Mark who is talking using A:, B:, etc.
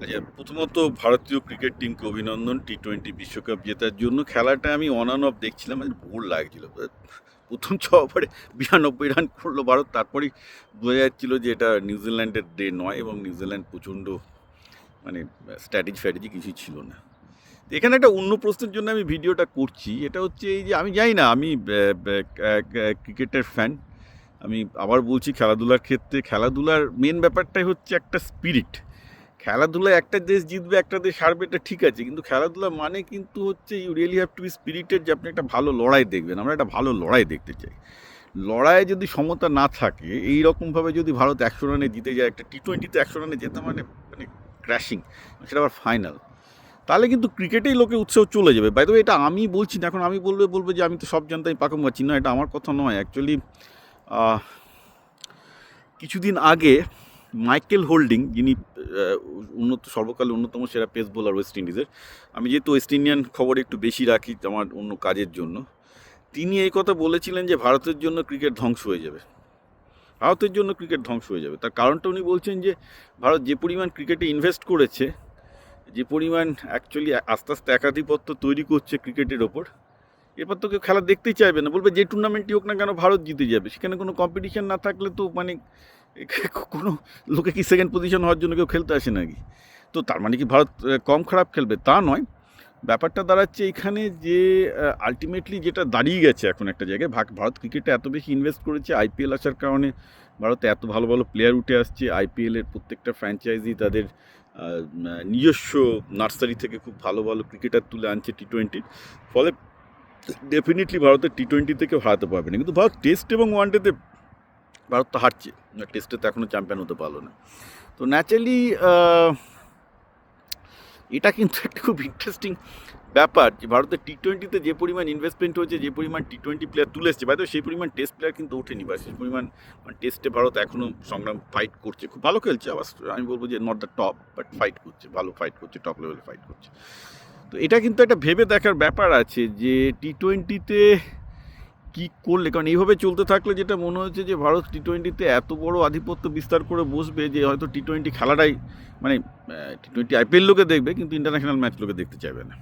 A: আচ্ছা, প্রথমত ভারতীয় ক্রিকেট টিমকে অভিনন্দন টি-20 বিশ্বকাপ জেতার জন্য। খেলাটা আমি অন অ্যান্ড অফ দেখছিলাম, বোর লাগছিল। প্রথম 6 ওভারে 92 রান করলো ভারত, তারপরেই বোঝা যাচ্ছিল যে এটা নিউজিল্যান্ডের ডে নয় এবং নিউজিল্যান্ড প্রচণ্ড মানে স্ট্র্যাটেজি কিছুই ছিল না। তো এখানে একটা অন্য প্রশ্নের জন্য আমি ভিডিওটা করছি, এটা হচ্ছে এই যে আমি জানি না, আমি ক্রিকেটের ফ্যান। আমি আবার বলছি, খেলাধুলার ক্ষেত্রে খেলাধুলার মেন ব্যাপারটাই হচ্ছে একটা স্পিরিট। খেলাধুলায় একটা দেশ জিতবে, একটা দেশ হারবে, এটা ঠিক আছে, কিন্তু খেলাধুলা মানে কিন্তু হচ্ছে you really have to be spirited, যে আপনি একটা ভালো লড়াই দেখবেন। আমরা একটা ভালো লড়াই দেখতে চাই। লড়াইয়ে যদি সমতা না থাকে, এই রকমভাবে যদি ভারত 100 রানে জিতে যায়, একটা টি-20তে 100 রানে জেতা মানে মানে ক্র্যাশিং, সেটা আবার ফাইনাল, তাহলে কিন্তু ক্রিকেটেই লোকে উৎসাহ চলে যাবে। বাই দ্য ওয়ে, এটা আমি বলছি না, এখন আমি বলবে যে আমি তো সব জানতে আমি পাকাম পাচ্ছি না, এটা আমার কথা নয় অ্যাকচুয়ালি। কিছুদিন আগে মাইকেল হোল্ডিং, যিনি সর্বকালের অন্যতম সেরা পেস বোলার ওয়েস্ট ইন্ডিজের, আমি যেহেতু ওয়েস্ট ইন্ডিয়ান খবর একটু বেশি রাখি আমার অন্য কাজের জন্য, তিনি এই কথা বলেছিলেন যে ভারতের জন্য ক্রিকেট ধ্বংস হয়ে যাবে। ভারতের জন্য ক্রিকেট ধ্বংস হয়ে যাবে। তার কারণটা উনি বলছেন যে ভারত যে পরিমাণ ক্রিকেটে ইনভেস্ট করেছে, যে পরিমাণ অ্যাকচুয়ালি আস্তে আস্তে একাধিপত্য তৈরি করছে ক্রিকেটের ওপর, এরপর তো কেউ খেলা দেখতেই চাইবে না, বলবে যে টুর্নামেন্টই হোক না কেন ভারত জিতে যাবে। সেখানে কোনো কম্পিটিশন না থাকলে তো মানে কোনো লোকে কি সেকেন্ড পজিশন হওয়ার জন্য কেউ খেলতে আসে নাকি? তো তার মানে কি ভারত কম খারাপ খেলবে? তা নয়। ব্যাপারটা দাঁড়াচ্ছে এখানে যে আলটিমেটলি যেটা দাঁড়িয়ে গেছে এখন একটা জায়গায়, ভারত ক্রিকেটে এত বেশি ইনভেস্ট করেছে, আইপিএল আসার কারণে ভারতে এত ভালো ভালো প্লেয়ার উঠে আসছে। আইপিএলের প্রত্যেকটা ফ্র্যাঞ্চাইজি তাদের নিজস্ব নার্সারি থেকে খুব ভালো ভালো ক্রিকেটার তুলে আনছে টি-20। ফলে ডেফিনেটলি ভারতের টি-20 থেকে হারাতে পারবে না। কিন্তু ভারত টেস্ট এবং ওয়ানডেতে ভারত তো হারছে, টেস্টে তো এখনও চ্যাম্পিয়ন হতে পারলো না। তো ন্যাচারালি এটা কিন্তু একটা খুব ইন্টারেস্টিং ব্যাপার যে ভারতের টি-20তে যে পরিমাণ ইনভেস্টমেন্ট হয়েছে, যে পরিমাণ টি-20 প্লেয়ার তুলে এসছে, বাইরে সেই পরিমাণ টেস্ট প্লেয়ার কিন্তু ওঠেনি, বা সেই পরিমাণ টেস্টে ভারত এখনও সংগ্রাম ফাইট করছে, খুব ভালো খেলছে। আবার আমি বলবো যে not the top, but fight করছে, ভালো ফাইট করছে, টপ লেভেলে ফাইট করছে। তো এটা কিন্তু একটা ভেবে দেখার ব্যাপার আছে যে টি-20তে কী করলে, কারণ এইভাবে চলতে থাকলে যেটা মনে হচ্ছে যে ভারত টি-20তে এত বড় আধিপত্য বিস্তার করে বসবে যে হয়তো টি-20 খেলাটাই মানে টি-20 আইপিএল লোকে দেখবে কিন্তু ইন্টারন্যাশনাল ম্যাচ লোকে দেখতে চাইবে না।